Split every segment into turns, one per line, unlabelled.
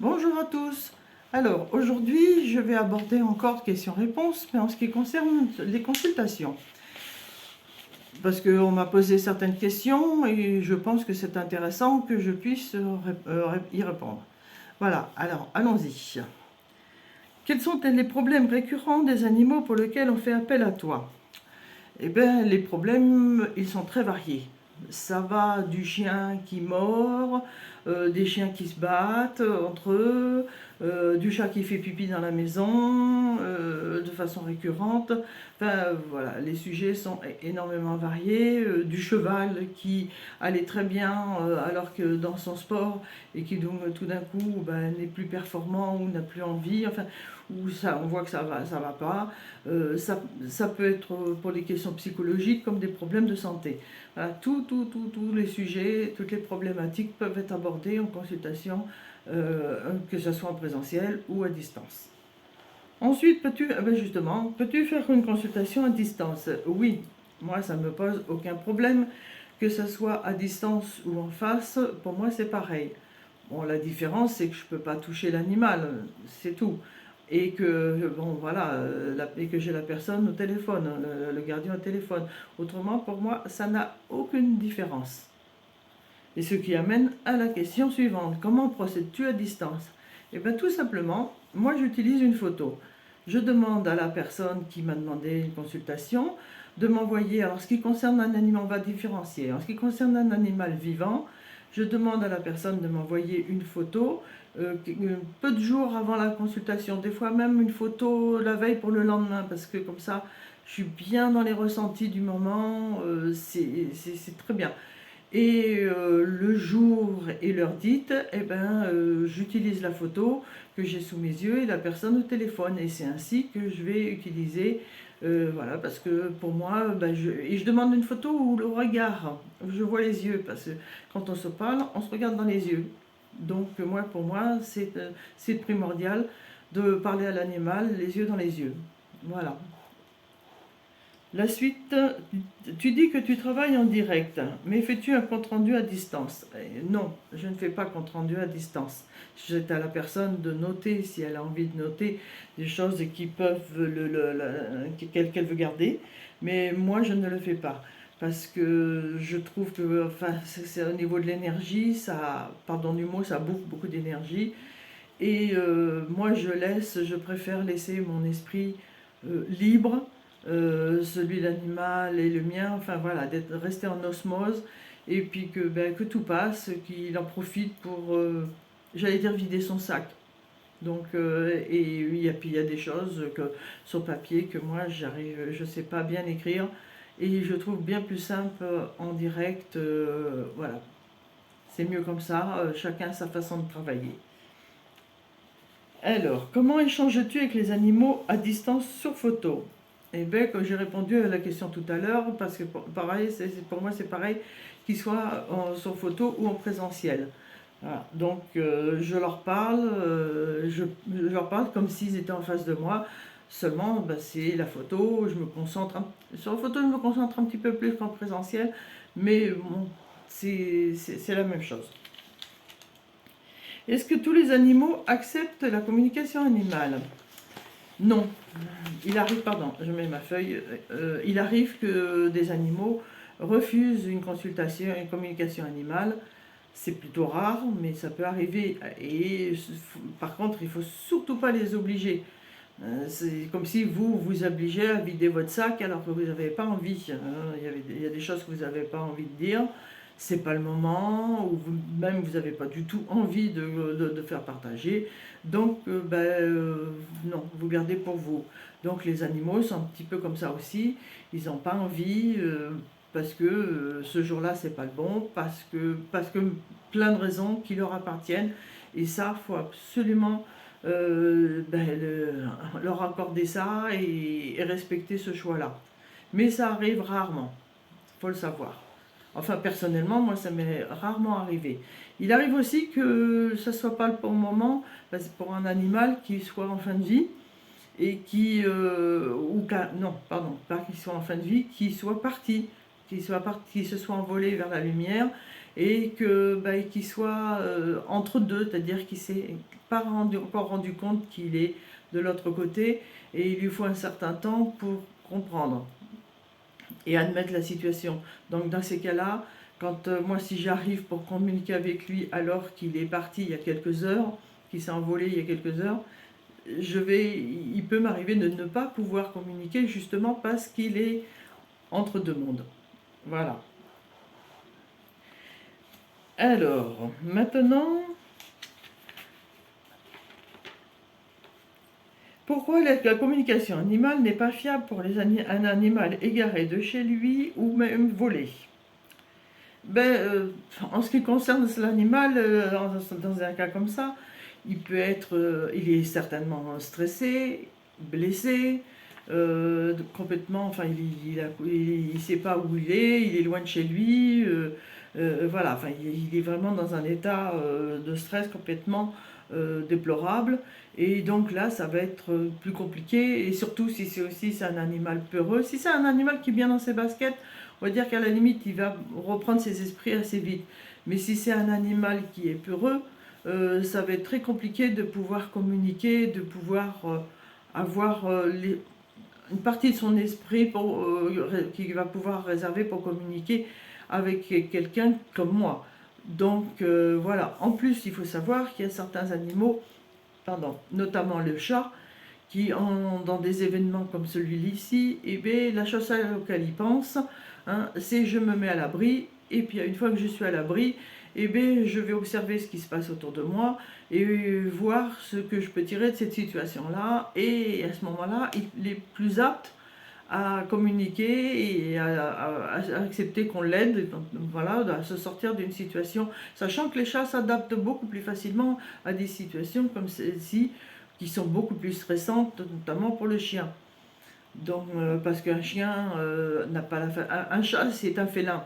Bonjour à tous. Alors, aujourd'hui, je vais aborder encore questions-réponses, mais en ce qui concerne les consultations. Parce qu'on m'a posé certaines questions et je pense que c'est intéressant que je puisse y répondre. Voilà, alors allons-y. Quels sont les problèmes récurrents des animaux pour lesquels on fait appel à toi? Eh bien, les problèmes, ils sont très variés. Ça va du chien qui mord, des chiens qui se battent entre eux, du chat qui fait pipi dans la maison de façon récurrente. Enfin, voilà, les sujets sont énormément variés. Du cheval qui allait très bien alors que dans son sport et qui donc tout d'un coup n'est plus performant ou n'a plus envie. Enfin, où ça, on voit que ça va pas. Ça peut être pour les questions psychologiques comme des problèmes de santé. Voilà, tous les sujets, toutes les problématiques peuvent être abordées en consultation, que ce soit en présentiel ou à distance. Ensuite, peux-tu faire une consultation à distance? Oui, moi ça ne me pose aucun problème, que ce soit à distance ou en face, pour moi c'est pareil. Bon, la différence, c'est que je ne peux pas toucher l'animal, c'est tout. Et que, bon, voilà, et que j'ai la personne au téléphone, le gardien au téléphone. Autrement, pour moi, ça n'a aucune différence. Et ce qui amène à la question suivante. Comment procèdes-tu à distance? Eh bien, tout simplement, moi, j'utilise une photo. Je demande à la personne qui m'a demandé une consultation de m'envoyer, alors ce qui concerne un animal, on va différencier. En ce qui concerne un animal vivant, je demande à la personne de m'envoyer une photo peu de jours avant la consultation, des fois même une photo la veille pour le lendemain, parce que comme ça, je suis bien dans les ressentis du moment, c'est très bien. Et le jour et l'heure dite, j'utilise la photo que j'ai sous mes yeux et la personne au téléphone. Et c'est ainsi que je vais utiliser, voilà, parce que pour moi, je demande une photo où le regard, où je vois les yeux, parce que quand on se parle, on se regarde dans les yeux. Donc pour moi, c'est primordial de parler à l'animal les yeux dans les yeux. Voilà. La suite, tu dis que tu travailles en direct, mais fais-tu un compte-rendu à distance? Non, je ne fais pas compte-rendu à distance. C'est à la personne de noter, si elle a envie de noter, des choses qui peuvent qu'elle veut garder, mais moi je ne le fais pas. Parce que je trouve que, enfin, c'est au niveau de l'énergie, ça, pardon du mot, ça bouffe beaucoup d'énergie. Et moi, je préfère laisser mon esprit libre, celui de l'animal et le mien, enfin voilà, d'être resté en osmose, et puis que tout passe, qu'il en profite pour, j'allais dire, vider son sac. Donc, puis il y a des choses sur papier que moi, je sais pas bien écrire, et je trouve bien plus simple en direct, voilà. C'est mieux comme ça, chacun a sa façon de travailler. Alors, comment échanges-tu avec les animaux à distance sur photo? Eh bien, comme j'ai répondu à la question tout à l'heure, parce que pareil, pour moi c'est pareil, qu'ils soient sur photo ou en présentiel. Voilà. Donc, je leur parle comme s'ils étaient en face de moi. Seulement, c'est la photo, sur la photo, je me concentre un petit peu plus qu'en présentiel, mais bon, c'est la même chose. Est-ce que tous les animaux acceptent la communication animale? Non. Il arrive, pardon, je mets ma feuille. Il arrive que des animaux refusent une consultation, une communication animale. C'est plutôt rare, mais ça peut arriver. Et par contre, il ne faut surtout pas les obliger. C'est comme si vous vous obligez à vider votre sac alors que vous n'avez pas envie. Il y a des choses que vous n'avez pas envie de dire. C'est pas le moment, ou même vous n'avez pas du tout envie de faire partager. Donc, non, vous gardez pour vous. Donc, les animaux sont un petit peu comme ça aussi. Ils n'ont pas envie parce que ce jour-là, c'est pas le bon, parce que plein de raisons qui leur appartiennent. Et ça, il faut absolument leur accorder ça et respecter ce choix-là. Mais ça arrive rarement, il faut le savoir. Enfin, personnellement, moi, ça m'est rarement arrivé. Il arrive aussi que ça ne soit pas le bon moment pour un animal qui soit en fin de vie et non, pardon, pas qu'il soit en fin de vie, qu'il soit parti, qu'il se soit envolé vers la lumière et qu'il soit entre deux, c'est-à-dire qu'il ne s'est pas encore rendu compte qu'il est de l'autre côté, et il lui faut un certain temps pour comprendre et admettre la situation. Donc dans ces cas-là, quand moi si j'arrive pour communiquer avec lui alors qu'il est parti il y a quelques heures, qu'il s'est envolé il y a quelques heures, il peut m'arriver de ne pas pouvoir communiquer justement parce qu'il est entre deux mondes. Voilà. Alors, maintenant, pourquoi la communication animale n'est pas fiable pour un animal égaré de chez lui ou même volé? En ce qui concerne l'animal, dans un cas comme ça, il est certainement stressé, blessé, complètement, enfin, il sait pas où il est loin de chez lui, voilà, enfin, il est vraiment dans un état de stress complètement déplorable, et donc là, ça va être plus compliqué, et surtout si c'est un animal peureux. Si c'est un animal qui est bien dans ses baskets, on va dire qu'à la limite, il va reprendre ses esprits assez vite. Mais si c'est un animal qui est peureux, ça va être très compliqué de pouvoir communiquer, de pouvoir avoir une partie de son esprit qu'il va pouvoir réserver pour communiquer avec quelqu'un comme moi. Donc voilà. En plus, il faut savoir qu'il y a certains animaux, notamment le chat, dans des événements comme celui-ci, la chose à laquelle il pense, c'est je me mets à l'abri, et puis une fois que je suis à l'abri, je vais observer ce qui se passe autour de moi et voir ce que je peux tirer de cette situation-là, et à ce moment-là, il est plus apte à communiquer et à accepter qu'on l'aide, voilà, à se sortir d'une situation, sachant que les chats s'adaptent beaucoup plus facilement à des situations comme celle-ci, qui sont beaucoup plus stressantes, notamment pour le chien. Donc, parce qu'un chien n'a pas un chat, c'est un félin.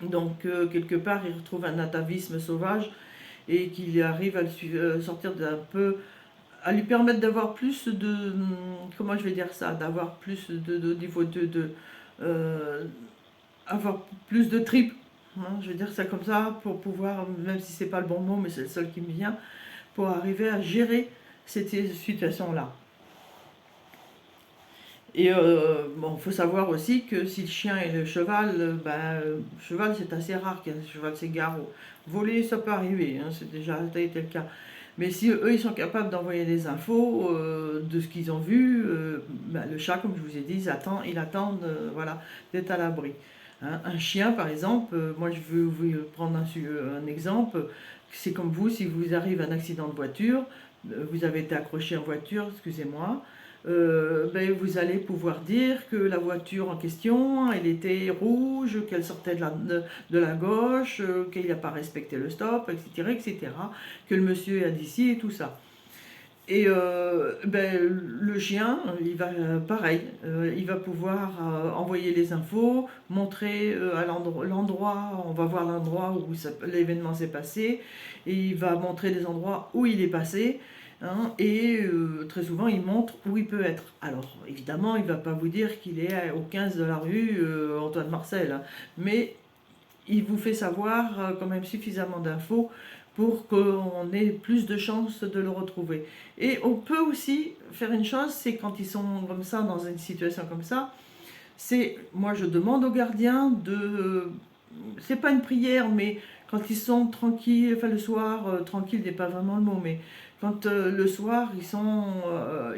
Donc, quelque part, il retrouve un atavisme sauvage et qu'il arrive à le sortir d'un peu, à lui permettre d'avoir plus de, comment je vais dire ça, d'avoir plus de niveau euh, avoir plus de tripes, je vais dire ça comme ça, pour pouvoir, même si c'est pas le bon mot, mais c'est le seul qui me vient, pour arriver à gérer cette situation-là. Et bon, il faut savoir aussi que si le chien et le cheval, le cheval c'est assez rare qu'un cheval s'égare. Voler, ça peut arriver, c'est déjà été le cas. Mais si eux ils sont capables d'envoyer des infos de ce qu'ils ont vu, le chat, comme je vous ai dit, il attend voilà, d'être à l'abri. Un chien, par exemple, moi je veux vous prendre un exemple, c'est comme vous, si vous arrive un accident de voiture, vous avez été accroché en voiture, excusez-moi, vous allez pouvoir dire que la voiture en question, elle était rouge, qu'elle sortait de la gauche, qu'il n'a pas respecté le stop, etc., etc., que le monsieur a d'ici et tout ça. Et le chien, il va pareil, il va pouvoir envoyer les infos, montrer à l'endroit, on va voir l'endroit où l'événement s'est passé, et il va montrer les endroits où il est passé, et très souvent il montre où il peut être. Alors évidemment, il ne va pas vous dire qu'il est au 15 de la rue Antoine Marcel, mais il vous fait savoir quand même suffisamment d'infos pour qu'on ait plus de chances de le retrouver. Et on peut aussi faire une chose, c'est quand ils sont comme ça, dans une situation comme ça, moi je demande aux gardiens c'est pas une prière, mais quand ils sont tranquilles, enfin le soir, tranquille n'est pas vraiment le mot, mais quand le soir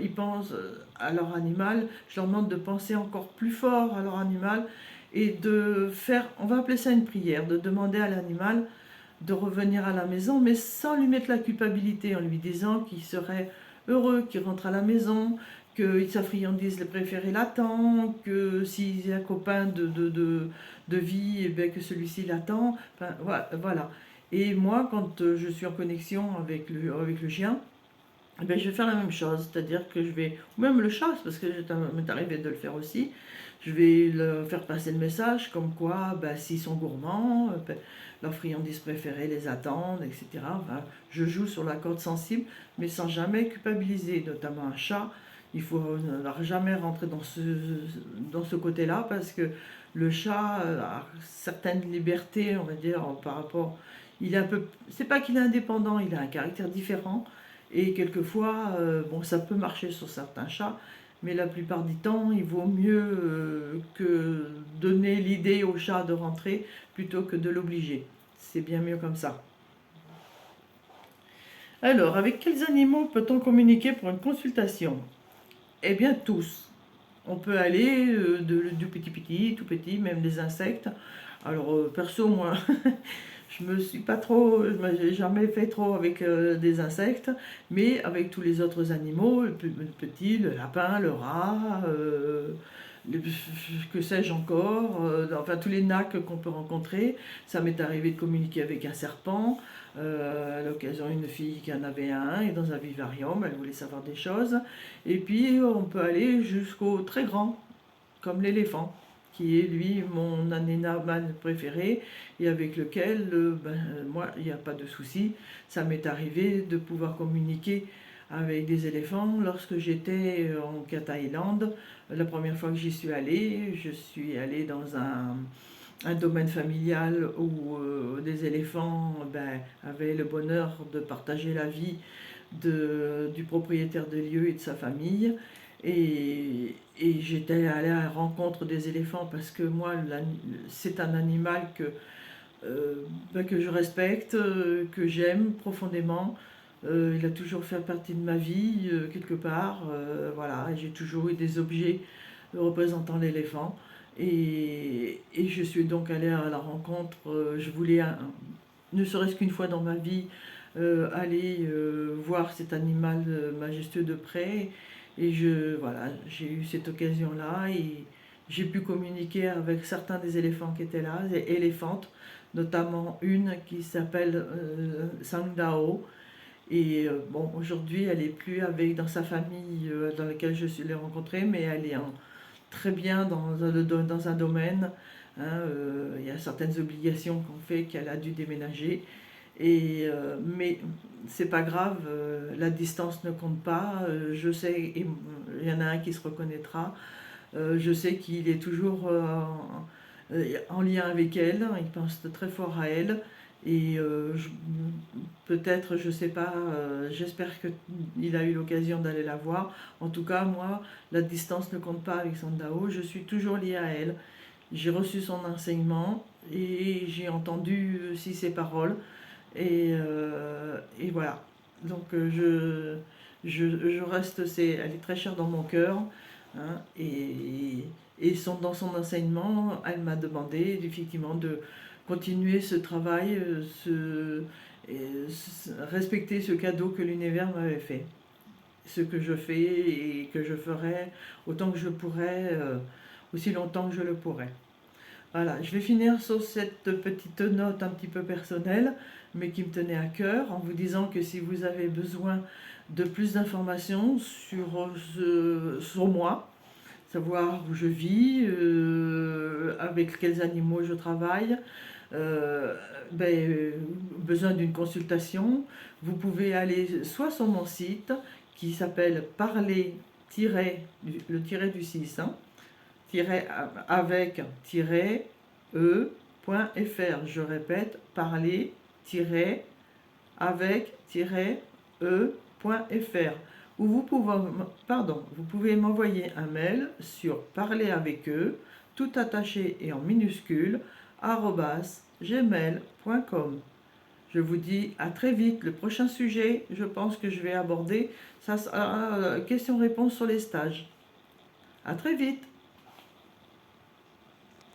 ils pensent à leur animal, je leur demande de penser encore plus fort à leur animal et on va appeler ça une prière, de demander à l'animal de revenir à la maison, mais sans lui mettre la culpabilité, en lui disant qu'il serait heureux qu'il rentre à la maison, que sa friandise préférée l'attend, que s'il a un copain de vie, que celui-ci l'attend. Enfin, voilà. Et moi, quand je suis en connexion avec le chien, je vais faire la même chose, c'est-à-dire que ou même le chat, parce que m'est arrivé de le faire aussi, je vais leur faire passer le message comme quoi, s'ils sont gourmands, leur friandise préférée les attendent, etc. Enfin, je joue sur la corde sensible, mais sans jamais culpabiliser, notamment un chat. Il faut jamais rentrer dans ce côté-là, parce que Le chat a certaines libertés, on va dire, par rapport... Il est un peu... C'est pas qu'il est indépendant, il a un caractère différent. Et quelquefois, bon, ça peut marcher sur certains chats, mais la plupart du temps, il vaut mieux que donner l'idée au chat de rentrer plutôt que de l'obliger. C'est bien mieux comme ça. Alors, avec quels animaux peut-on communiquer pour une consultation? Eh bien, tous. On peut aller du petit, tout petit, même des insectes. Alors, perso, moi, je me suis pas trop, je n'ai jamais fait trop avec des insectes, mais avec tous les autres animaux, le petit, le lapin, le rat, que sais-je encore, enfin tous les nacs qu'on peut rencontrer. Ça m'est arrivé de communiquer avec un serpent. À l'occasion, une fille qui en avait un, et dans un vivarium, elle voulait savoir des choses. Et puis, on peut aller jusqu'au très grand, comme l'éléphant, qui est lui mon animal préféré et avec lequel, moi, il n'y a pas de souci. Ça m'est arrivé de pouvoir communiquer avec des éléphants lorsque j'étais en Thaïlande. La première fois que j'y suis allée, je suis allée dans un domaine familial où des éléphants avaient le bonheur de partager la vie du propriétaire des lieux et de sa famille. Et j'étais allée à la rencontre des éléphants parce que moi, c'est un animal que je respecte, que j'aime profondément. Il a toujours fait partie de ma vie, quelque part. Voilà, j'ai toujours eu des objets représentant l'éléphant. Et je suis donc allée à la rencontre. Je voulais, ne serait-ce qu'une fois dans ma vie, aller voir cet animal majestueux de près. Et voilà, j'ai eu cette occasion-là et j'ai pu communiquer avec certains des éléphants qui étaient là, des éléphantes, notamment une qui s'appelle Sangdao. Et bon, aujourd'hui, elle n'est plus dans sa famille dans laquelle l'ai rencontrée, mais elle est très bien dans un domaine. Hein, il y a certaines obligations qu'on fait qu'elle a dû déménager. Mais c'est pas grave, la distance ne compte pas. Je sais, et il y en a un qui se reconnaîtra. Je sais qu'il est toujours en lien avec elle. Il pense très fort à elle. Et peut-être, je sais pas, j'espère qu'il a eu l'occasion d'aller la voir. En tout cas, moi, la distance ne compte pas avec Sandao. Je suis toujours liée à elle. J'ai reçu son enseignement et j'ai entendu aussi ses paroles. Et voilà. Donc je reste, elle est très chère dans mon cœur. Hein, dans son enseignement, elle m'a demandé effectivement de continuer ce travail, respecter ce cadeau que l'univers m'avait fait. Ce que je fais et que je ferai autant que je pourrai, aussi longtemps que je le pourrai. Voilà, je vais finir sur cette petite note un petit peu personnelle, mais qui me tenait à cœur, en vous disant que si vous avez besoin de plus d'informations sur moi, savoir où je vis, avec quels animaux je travaille, euh, besoin d'une consultation, vous pouvez aller soit sur mon site qui s'appelle le tiret du 6, hein, avec e.fr. Je répète, parler avec e.fr. Ou vous pouvez m'envoyer un mail sur parler avec eux, tout attaché et en minuscule, @gmail.com. Je vous dis à très vite. Le prochain sujet, je pense que je vais aborder, ça sera question-réponse sur les stages. À très vite.